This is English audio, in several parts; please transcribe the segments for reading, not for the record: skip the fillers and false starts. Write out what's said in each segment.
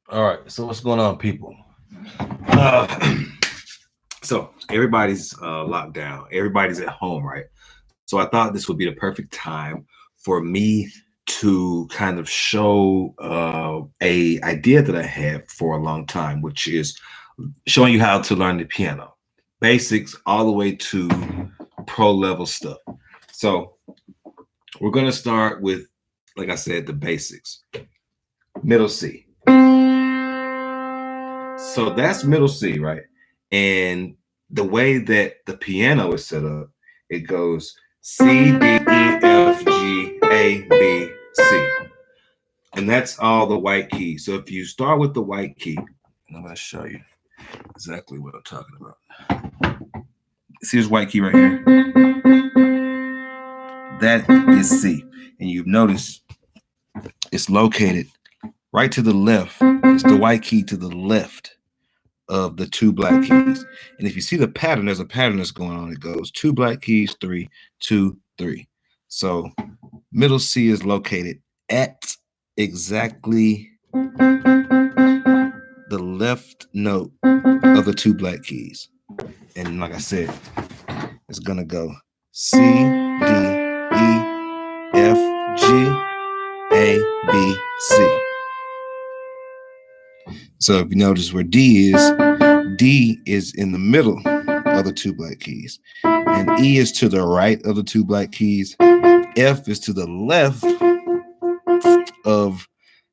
All right, so what's going on, people? So everybody's locked down. Everybody's at home, right? So I thought this would be the perfect time for me to kind of show a idea that I have for a long time, which is showing you how to learn the piano, basics all the way to pro level stuff. So we're gonna start with, like I said, the basics. Middle C. So that's middle C, right? And the way that the piano is set up, it goes C, D, E, F, G, A, B, C. And that's all the white keys. So if you start with the white key, and I'm going to show you exactly what I'm talking about. See this white key right here? That is C. And you've noticed it's located right to the left. It's the white key to the left of the two black keys. And if you see the pattern, there's a pattern that's going on. It goes 2 black keys, 3, 2, 3. So middle C is located at exactly the left note of the 2 black keys. And like I said, it's gonna go C, D, E, F, G, A, B, C. So if you notice where D is in the middle of the 2 black keys, and E is to the right of the 2 black keys. F is to the left of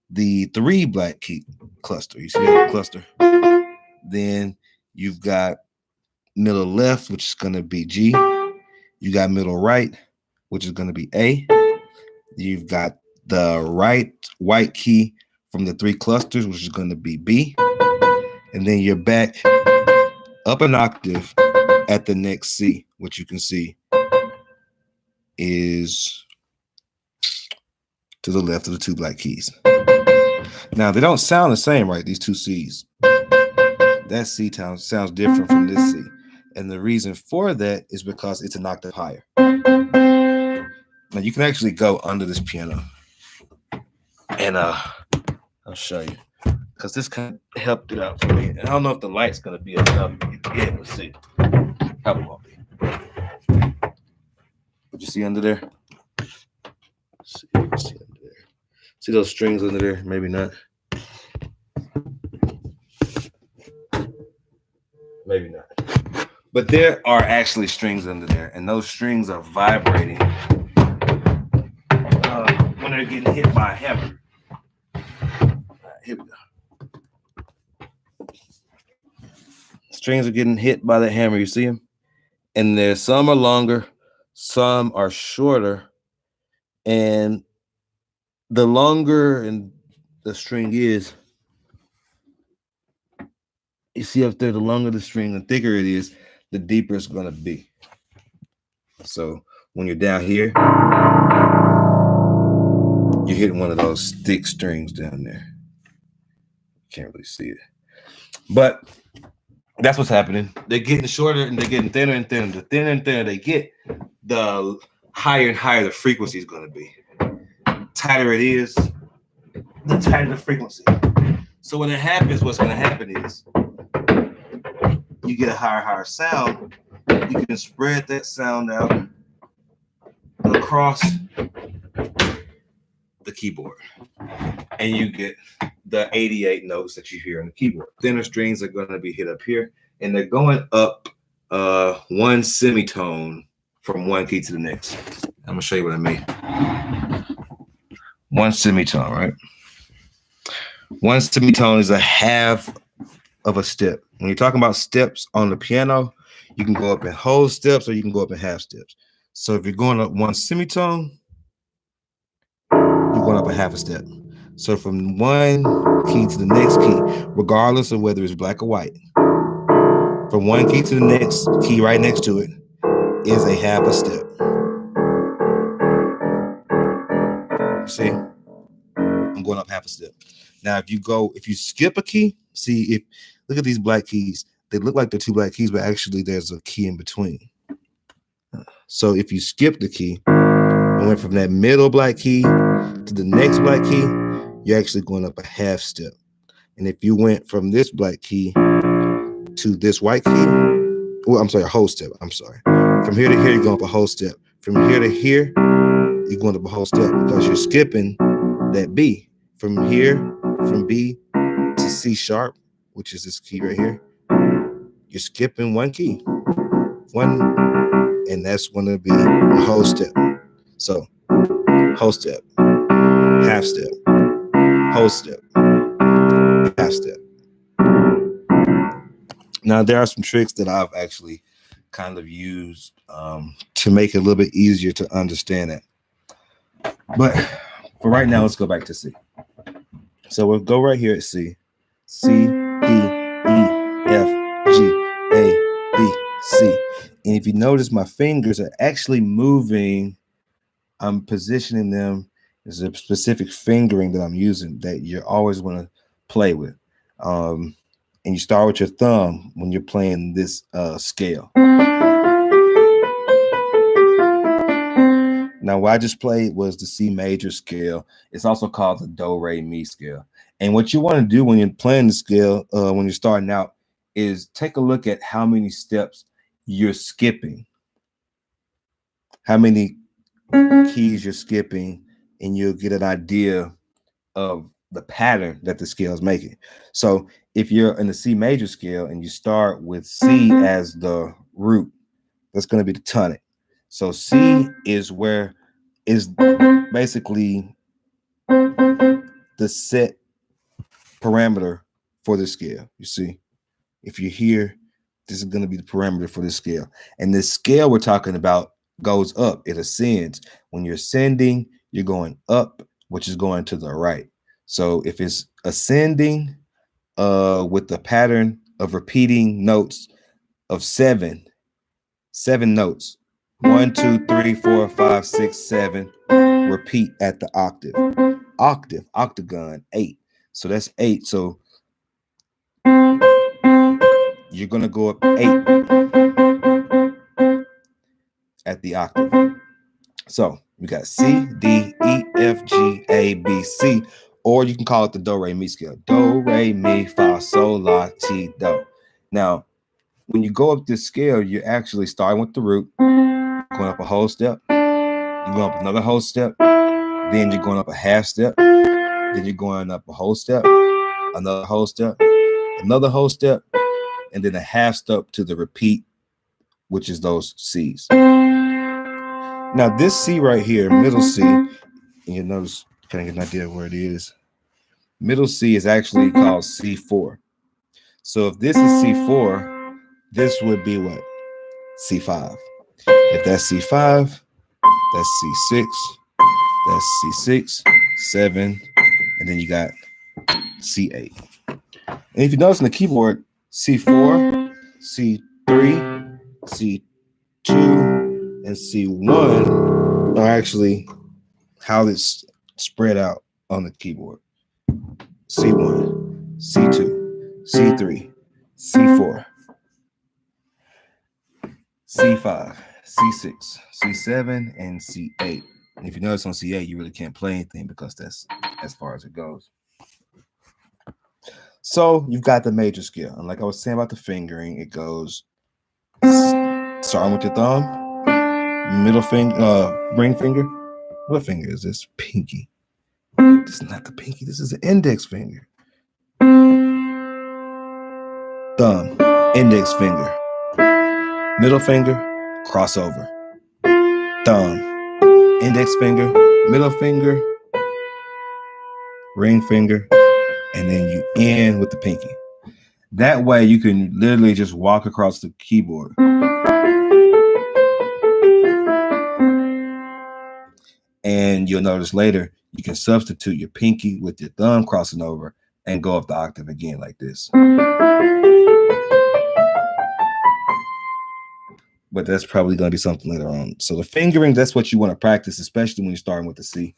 the 3 black key cluster. You see that cluster? Then you've got middle left, which is going to be G. You got middle right, which is going to be A. You've got the right white key from the 3 clusters, which is going to be B. And then you're back up an octave at the next C, which you can see is to the left of the 2 black keys. Now, they don't sound the same, right? These 2 C's. That C sounds different from this C. And the reason for that is because it's an octave higher. Now, you can actually go under this piano. And I'll show you. Because this kind of helped it out for me. And I don't know if the light's going to be enough for you to be able to see. How will be. What you see under there? See under there. See those strings under there? Maybe not. Maybe not. But there are actually strings under there, and those strings are vibrating when they're getting hit by a hammer. Here we go. Strings are getting hit by the hammer. You see them? And there's some are longer, some are shorter, and the longer and the string is, you see up there, the longer the string, the thicker it is, the deeper it's going to be. So when you're down here, you're hitting one of those thick strings down there. Can't really see it. But that's what's happening. They're getting shorter and they're getting thinner and thinner. The thinner and thinner they get, the higher and higher the frequency is going to be. Tighter it is, the tighter the frequency. So when it happens, what's going to happen is you get a higher sound. You can spread that sound out across the keyboard, and you get the 88 notes that you hear on the keyboard. Thinner strings are going to be hit up here, and they're going up one semitone from one key to the next. I'm going to show you what I mean. One semitone, right? One semitone is a half of a step. When you're talking about steps on the piano, you can go up in whole steps or you can go up in half steps. So if you're going up one semitone, you're going up a half a step. So from one key to the next key, regardless of whether it's black or white, from one key to the next key right next to it is a half a step. See? I'm going up half a step. Now, if you skip a key, look at these black keys. They look like they're 2 black keys, but actually there's a key in between. So if you skip the key and went from that middle black key to the next black key, you're actually going up a half step. And if you went from this black key to this white key, well, I'm sorry, a whole step. I'm sorry. From here to here, you're going up a whole step. From here to here, you're going up a whole step because you're skipping that B. From here, from B to C sharp, which is this key right here, you're skipping one key. One, and that's going to be a whole step. So, whole step, half step, whole step, half step. Now, there are some tricks that I've actually kind of used to make it a little bit easier to understand it. But for right now, let's go back to C. So we'll go right here at C. C, D, E, F, G, A, B, C. And if you notice, my fingers are actually moving. I'm positioning them. There's a specific fingering that I'm using that you're always going to play with. And you start with your thumb when you're playing this scale. Now, what I just played was the C major scale. It's also called the Do, Re, Mi scale. And what you want to do when you're playing the scale, when you're starting out, is take a look at how many steps you're skipping, how many keys you're skipping, and you'll get an idea of the pattern that the scale is making. So if you're in the C major scale and you start with C as the root, that's going to be the tonic. So C is where is basically the set parameter for the scale. You see, if you're here, this is going to be the parameter for this scale. And this scale we're talking about goes up. It ascends. When you're ascending, you're going up, which is going to the right. So if it's ascending with the pattern of repeating notes of seven notes, 1, 2, 3, 4, 5, 6, 7, repeat at the octave. Octave, octagon, 8. So that's 8. So you're going to go up 8 at the octave. So we got C, D, E, F, G, A, B, C, or you can call it the Do, Re, Mi scale. Do, Re, Mi, Fa, Sol, La, Ti, Do. Now, when you go up this scale, you're actually starting with the root, going up a whole step, you're going up another whole step, then you're going up a half step, then you're going up a whole step, another whole step, another whole step, and then a half step to the repeat, which is those C's. Now, this C right here, middle C, and you notice, kind of get an idea of where it is. Middle C is actually called C4. So if this is C4, this would be what? C5. If that's C5, that's C6, that's C6, 7, and then you got C8. And if you notice in the keyboard, C4, C3, C2, and C1 are actually how it's spread out on the keyboard. C1, C2, C3, C4, C5, C6, C7, and C8. And if you notice on C8, you really can't play anything because that's as far as it goes. So you've got the major scale. And like I was saying about the fingering, it goes starting with your thumb, middle finger, ring finger. What finger is this? Pinky. This is not the pinky. This is the index finger. Thumb, index finger, middle finger, crossover. Thumb, index finger, middle finger, ring finger, and then you end with the pinky. That way you can literally just walk across the keyboard. And you'll notice later, you can substitute your pinky with your thumb crossing over and go up the octave again like this. But that's probably going to be something later on. So the fingering, that's what you want to practice, especially when you're starting with the C.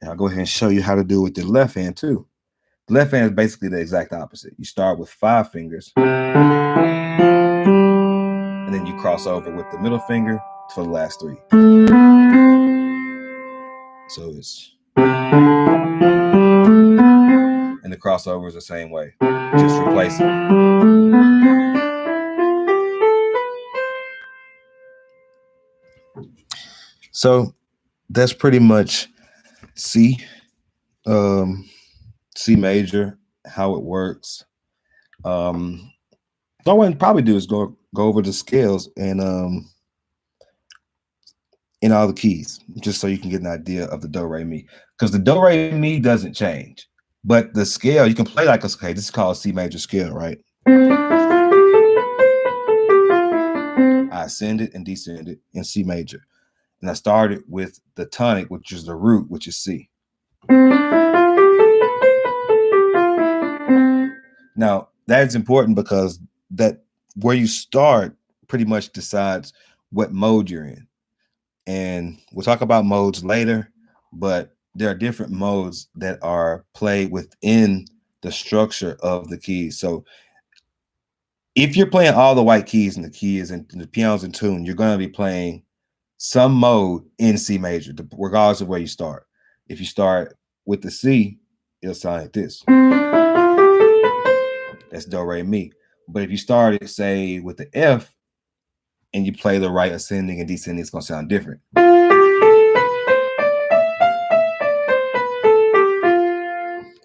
And I'll go ahead and show you how to do it with the left hand too. The left hand is basically the exact opposite. You start with 5 fingers, and then you cross over with the middle finger for the last 3. So it's And the crossover is the same way. Just replace it. So that's pretty much C, C major, how it works. What I want to probably do is go over the scales and in all the keys, just so you can get an idea of the do re mi. Because the do re mi doesn't change, but the scale you can play like okay, this is called C major scale, right? I ascended and descended in C major, and I started with the tonic, which is the root, which is C. Now that's important because that where you start pretty much decides what mode you're in. And we'll talk about modes later, but there are different modes that are played within the structure of the keys. So if you're playing all the white keys and the keys and the piano's in tune, you're going to be playing some mode in C major, regardless of where you start. If you start with the C, it'll sound like this. That's do re mi. But if you started, say, with the F and you play the right ascending and descending, it's going to sound different.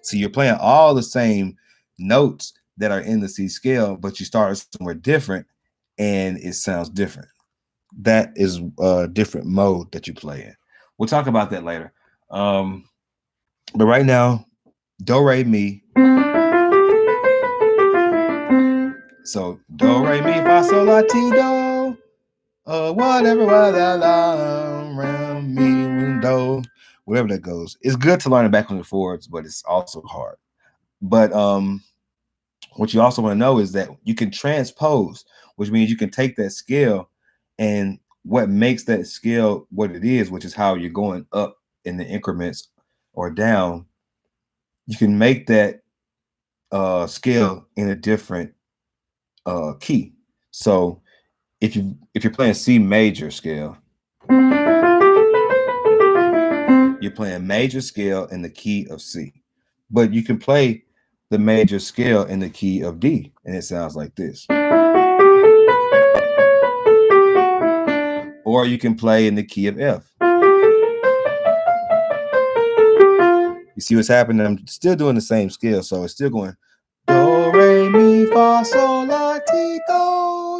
So you're playing all the same notes that are in the C scale, but you start somewhere different and it sounds different. That is a different mode that you play in. We'll talk about that later. But right now, do re mi. So do re mi fa sol la ti do. Whatever around me do. Whatever that goes. It's good to learn it backwards and forwards, but it's also hard. But what you also want to know is that you can transpose, which means you can take that scale and what makes that scale what it is, which is how you're going up in the increments or down, you can make that scale in a different key. So if you're playing C major scale, you're playing major scale in the key of C, but you can play the major scale in the key of D, and it sounds like this. Or you can play in the key of F. You see what's happening? I'm still doing the same scale, so it's still going do re mi fa sol la ti do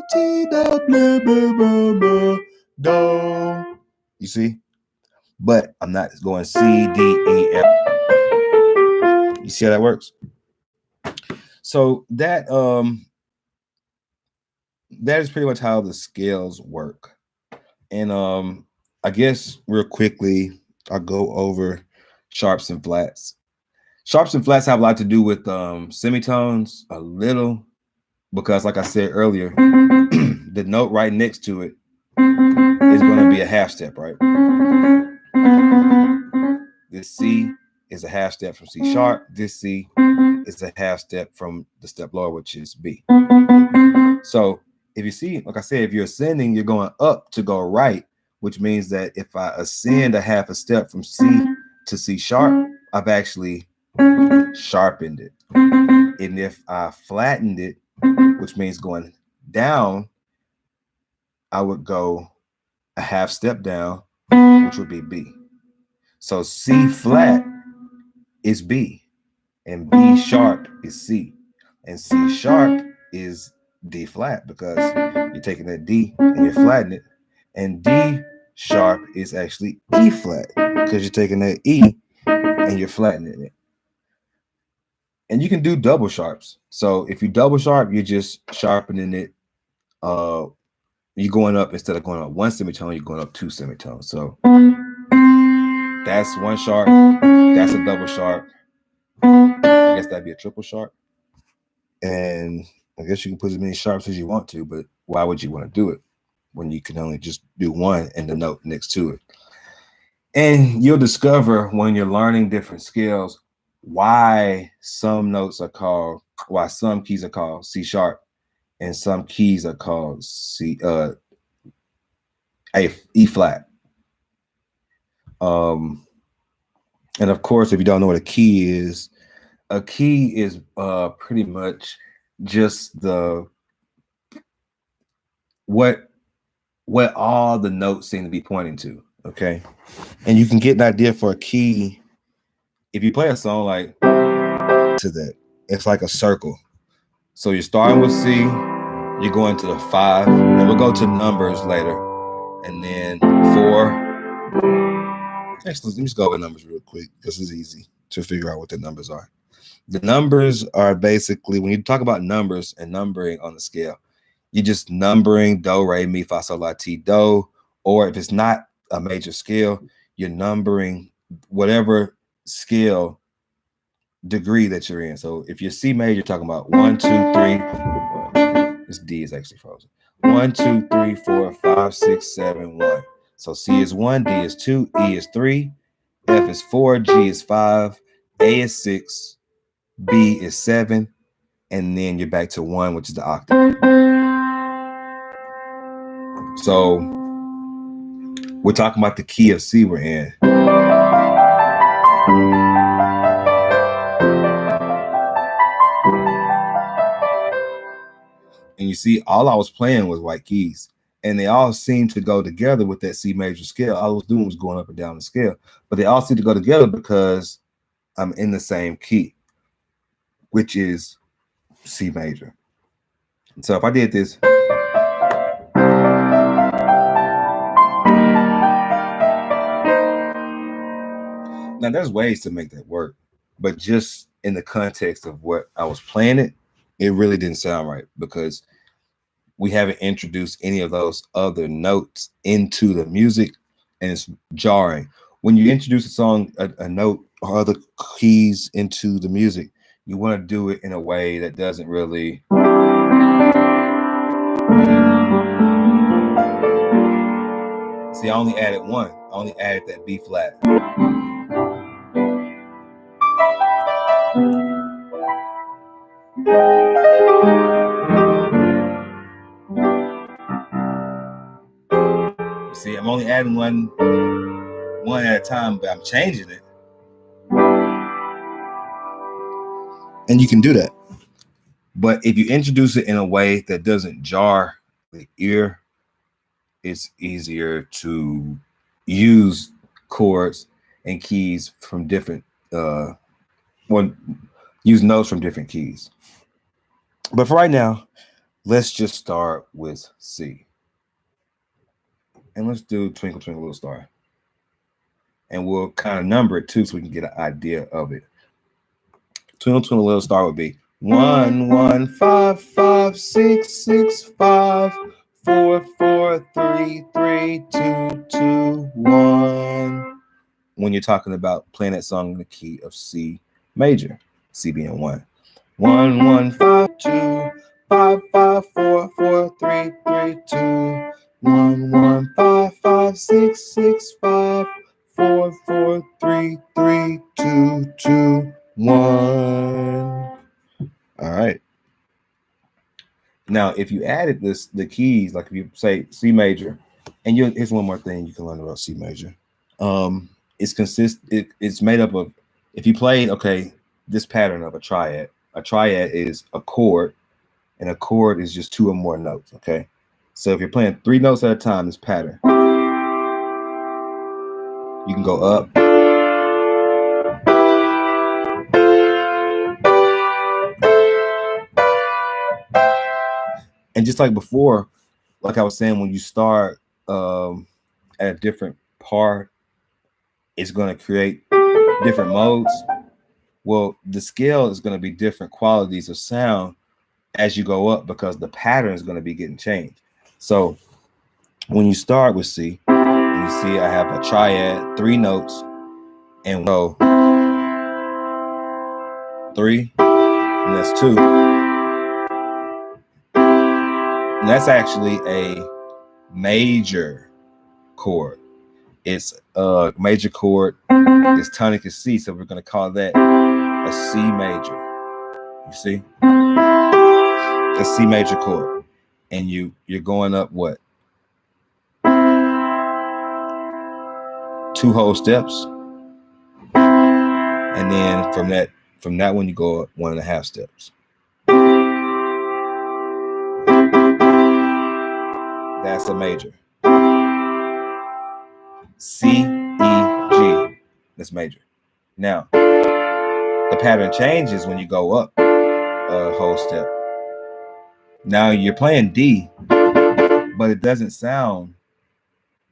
blah blah blah blah do. You see? But I'm not going C D E F. You see how that works? So that is pretty much how the scales work. And I guess real quickly, I'll go over sharps and flats. Sharps and flats have a lot to do with semitones, a little, because like I said earlier, the note right next to it is going to be a half step, right? This C is a half step from C sharp. This C is a half step from the step lower, which is B. So if you see, like I said, if you're ascending, you're going up to go right, which means that if I ascend a half a step from C to C sharp, I've actually sharpened it. And if I flattened it, which means going down, I would go a half step down, which would be B. So C flat is B, and B sharp is C, and C sharp is D flat because you're taking that D and you're flattening it, and D sharp is actually E flat because you're taking that E and you're flattening it. And you can do double sharps. So if you double sharp, you're just sharpening it. You're going up instead of going up one semitone, you're going up two semitones. So that's one sharp. That's a double sharp. I guess that'd be a triple sharp. And I guess you can put as many sharps as you want to, but why would you want to do it when you can only just do one and the note next to it? And you'll discover when you're learning different scales why some notes are called, why some keys are called C sharp and some keys are called E flat. And of course, if you don't know what a key is pretty much just the what all the notes seem to be pointing to. Okay. And you can get an idea for a key if you play a song like to that. It's like a circle. So you're starting with C, you're going to the 5, and we'll go to numbers later. And then 4. Actually, let me just go over numbers real quick because it's easy to figure out what the numbers are. The numbers are basically, when you talk about numbers and numbering on the scale, you're just numbering do, re, mi, fa, sol, la, ti, do. Or if it's not a major scale, you're numbering whatever scale degree that you're in. So if you're C major, you're talking about 1, 2, 3. Well, this D is actually frozen. 1, 2, 3, 4, 5, 6, 7, 1. So C is 1, D is 2, E is 3, F is 4, G is 5, A is 6, B is 7, and then you're back to 1, which is the octave. So we're talking about the key of C we're in. And you see, all I was playing was white keys. And they all seem to go together with that C major scale. All I was doing was going up and down the scale. But they all seem to go together because I'm in the same key, which is C major. So if I did this. Now, there's ways to make that work. But just in the context of what I was playing it really didn't sound right because we haven't introduced any of those other notes into the music, and it's jarring. When you introduce a song, a note or other keys into the music, you want to do it in a way that doesn't really see. I only added one. I only added that B flat. See, I'm only adding one at a time, but I'm changing it. And you can do that. But if you introduce it in a way that doesn't jar the ear, it's easier to use chords and keys from different use notes from different keys. But for right now, let's just start with C. And let's do Twinkle Twinkle Little Star. And we'll kind of number it too so we can get an idea of it. Twinkle Twinkle Little Star would be 1 1 5 5 6 6 5 4 4 3 3 2 2 1. When you're talking about playing that song in the key of C major, C being 1. 1 1 5 2 5 5 4 4 3 3 2 1 1 5 5 6 6 5 4 4 3 3 2 2 1. All right. Now, if you added the keys, like if you say C major, and here's one more thing you can learn about C major. It's made up of, if you played, this pattern of a triad. A triad is a chord, and a chord is just 2 or more notes, okay? So if you're playing 3 notes at a time, this pattern, you can go up, and just like before, like I was saying, when you start at a different part, it's going to create different modes. Well, the scale is going to be different qualities of sound as you go up because the pattern is going to be getting changed. So when you start with C, you see I have a triad, 3 notes, and go 3, and that's 2. And that's actually a major chord. It's a major chord. Its tonic is C, so we're going to call that a C major. You see? A C major chord. And you're going up what? 2 whole steps. And then from that one, you go up 1.5 steps. That's a major. C, E, G. That's major. Now, the pattern changes when you go up a whole step. Now you're playing D, but it doesn't sound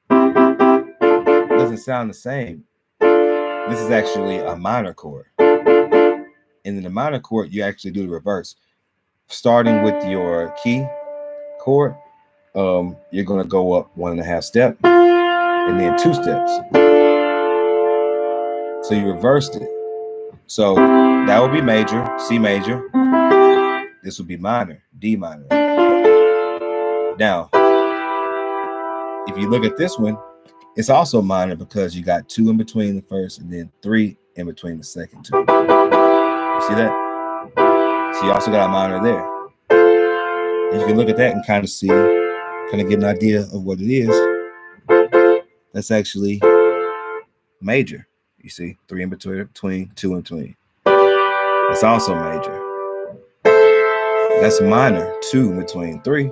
the same. This is actually a minor chord. And in the minor chord, you actually do the reverse. Starting with your key chord, you're going to go up 1.5 steps and then 2 steps. So you reversed it. So that would be major, C major. This would be minor, D minor. Now, if you look at this one, it's also minor because you got 2 in between the first and then 3 in between the second 2. You see that? So you also got a minor there. And you can look at that and kind of get an idea of what it is. That's actually major. You see, 3 in between, 2 in between. That's also major. That's minor, 2 in between 3.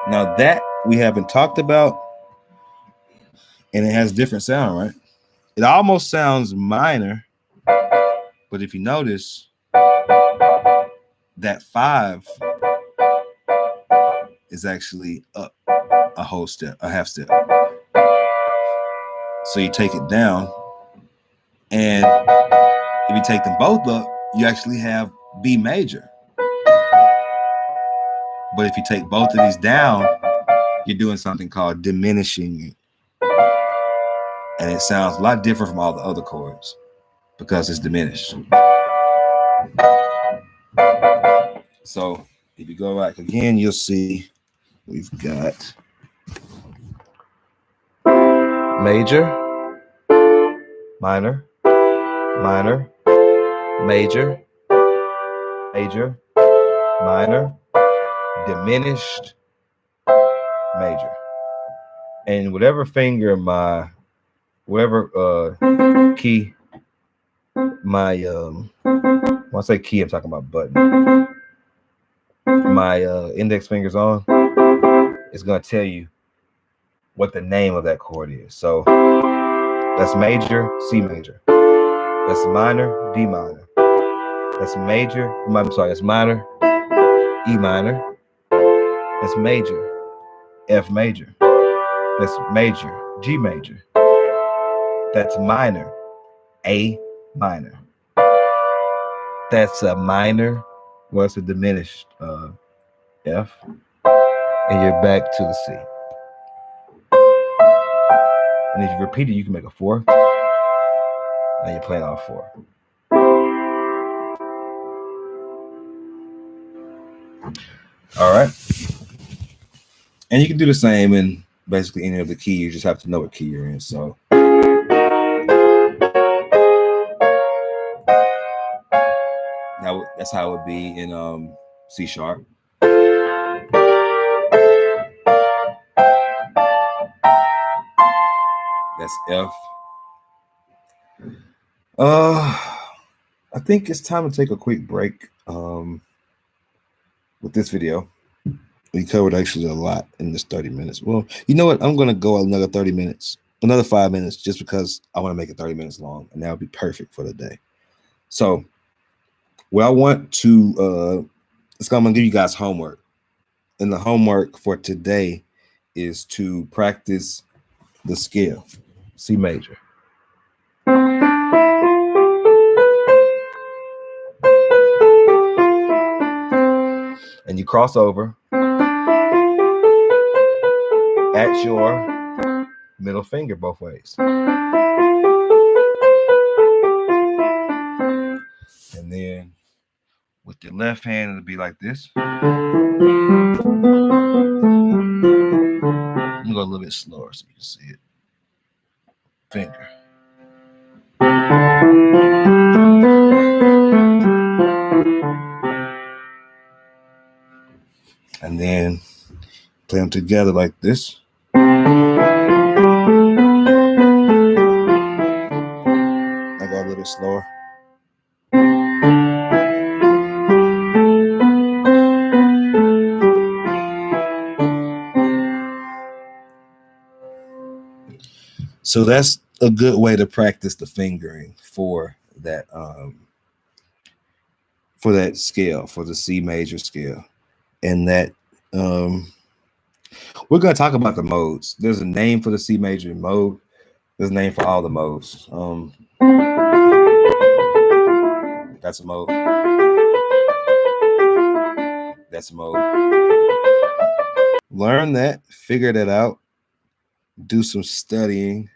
Now that we haven't talked about, and it has different sound, right? It almost sounds minor, but if you notice, that 5 is actually up a whole step, a half step. So you take it down, and if you take them both up, you actually have B major. But if you take both of these down, you're doing something called diminishing it. And it sounds a lot different from all the other chords because it's diminished. So if you go back again, you'll see we've got major, minor, minor, major, major, minor, diminished, major. And whatever finger key my when I say key, I'm talking about button. My index finger's on, it's gonna tell you what the name of that chord is. So that's major, C major. That's minor, D minor. That's major, that's minor, E minor. That's major, F major. That's major, G major. That's minor, A minor. That's a minor, well, it's a diminished F, and you're back to the C. And if you repeat it, you can make a 4th. Now you're playing all 4. All right. And you can do the same in basically any of the key. You just have to know what key you're in. So now that's how it would be in C sharp. That's F. I think it's time to take a quick break with this video. We covered actually a lot in this 30 minutes. Well, you know what? I'm going to go another 30 minutes, another 5 minutes, just because I want to make it 30 minutes long, and that'll be perfect for the day. So what I want to, I'm going to give you guys homework. And the homework for today is to practice the scale, C major. And you cross over at your middle finger both ways. And then with your left hand, it'll be like this. I'm gonna go a little bit slower so you can see it. Finger. And then play them together like this. little bit slower. So that's a good way to practice the fingering for that scale, for the C major scale. And that we're going to talk about the modes. There's a name for the C major mode. There's a name for all the modes. That's a mode. That's a mode. Learn that, figure that out, do some studying.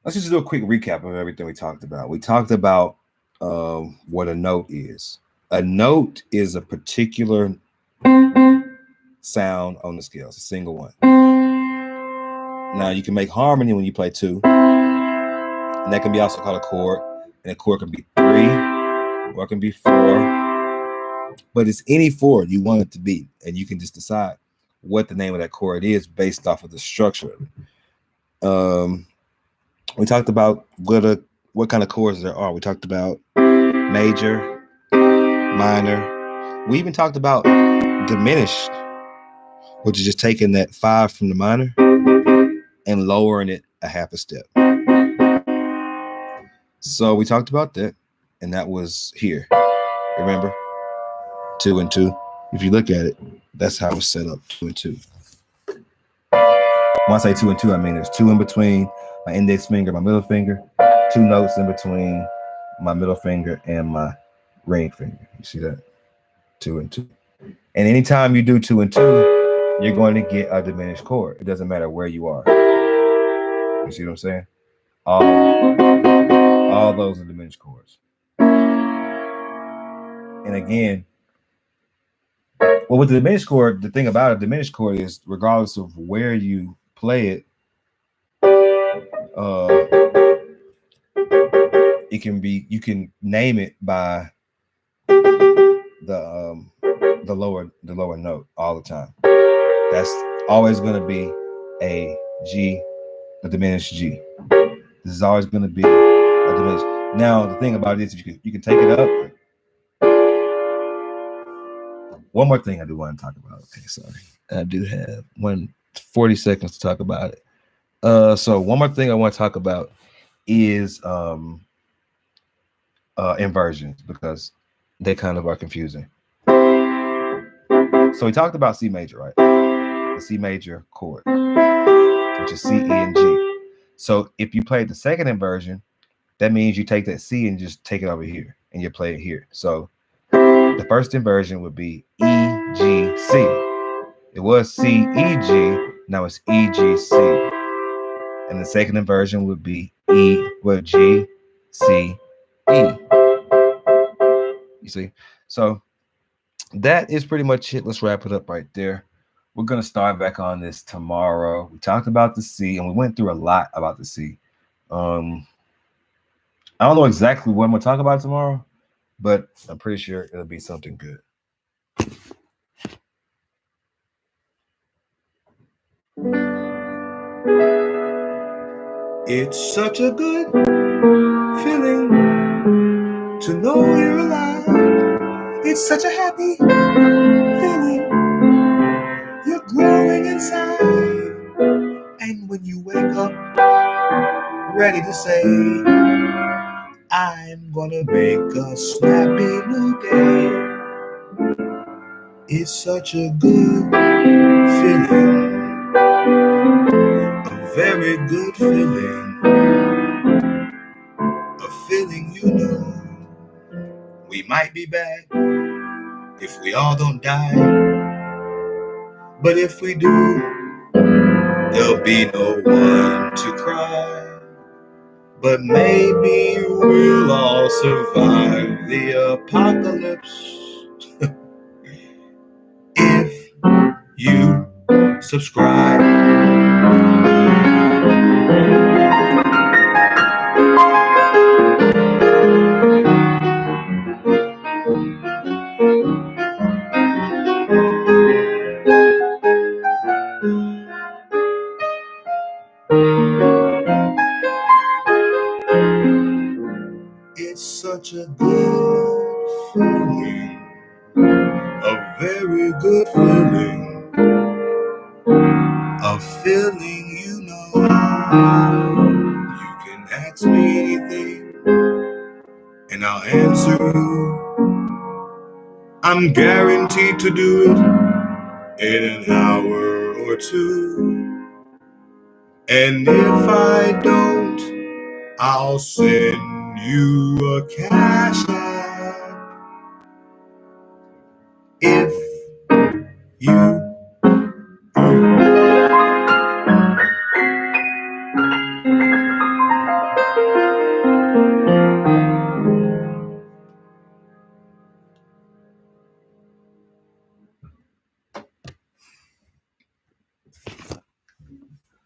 Let's just do a quick recap of everything we talked about. We talked about what a note is. A note is a particular sound on the scale. It's a single one. Now you can make harmony when you play two, and that can be also called a chord. And a chord can be 3, or it can be 4, but it's any 4 you want it to be, and you can just decide what the name of that chord is based off of the structure of it. We talked about what kind of chords there are. We talked about major, minor. We even talked about diminished, which is just taking that 5 from the minor and lowering it a half a step. So we talked about that, and that was here. Remember? 2 and 2. If you look at it, that's how it's set up, 2 and 2. When I say 2 and 2, I mean there's 2 in between my index finger, my middle finger, 2 notes in between my middle finger and my ring finger. You see that? 2 and 2. And anytime you do 2 and 2, you're going to get a diminished chord. It doesn't matter where you are. You see what I'm saying? All those are diminished chords. And again, well, with the diminished chord, the thing about a diminished chord is regardless of where you play it, it can be, you can name it by the lower note all the time. That's always going to be a G, a diminished G. This is always going to be a diminished. Now the thing about it is you can take it up. One more thing I do want to talk about. Okay, sorry, I do have 40 seconds to talk about it. So one more thing I want to talk about is inversions, because they kind of are confusing. So we talked about C major, right? The C major chord, which is C, E, and G. So if you play the second inversion, that means you take that C and just take it over here, and you play it here. So the first inversion would be E, G, C. It was C, E, G. Now it's E, G, C. And the second inversion would be G, C, E. You see? So that is pretty much it. Let's wrap it up right there. We're going to start back on this tomorrow. We talked about the C, and we went through a lot about the C. I don't know exactly what I'm going to talk about tomorrow, but I'm pretty sure it'll be something good. It's such a good feeling to know you're alive. It's such a happy feeling. You're growing inside. And when you wake up, ready to say, I'm gonna make a snappy new day. It's such a good feeling. A very good feeling. A feeling you know. We might be back if we all don't die. But if we do, there'll be no one to cry. But maybe we'll all survive the apocalypse if you subscribe. such a good feeling, a very good feeling, a feeling you know. You can ask me anything and I'll answer you. I'm guaranteed to do it in an hour or two. And if I don't, I'll send you a cash app. If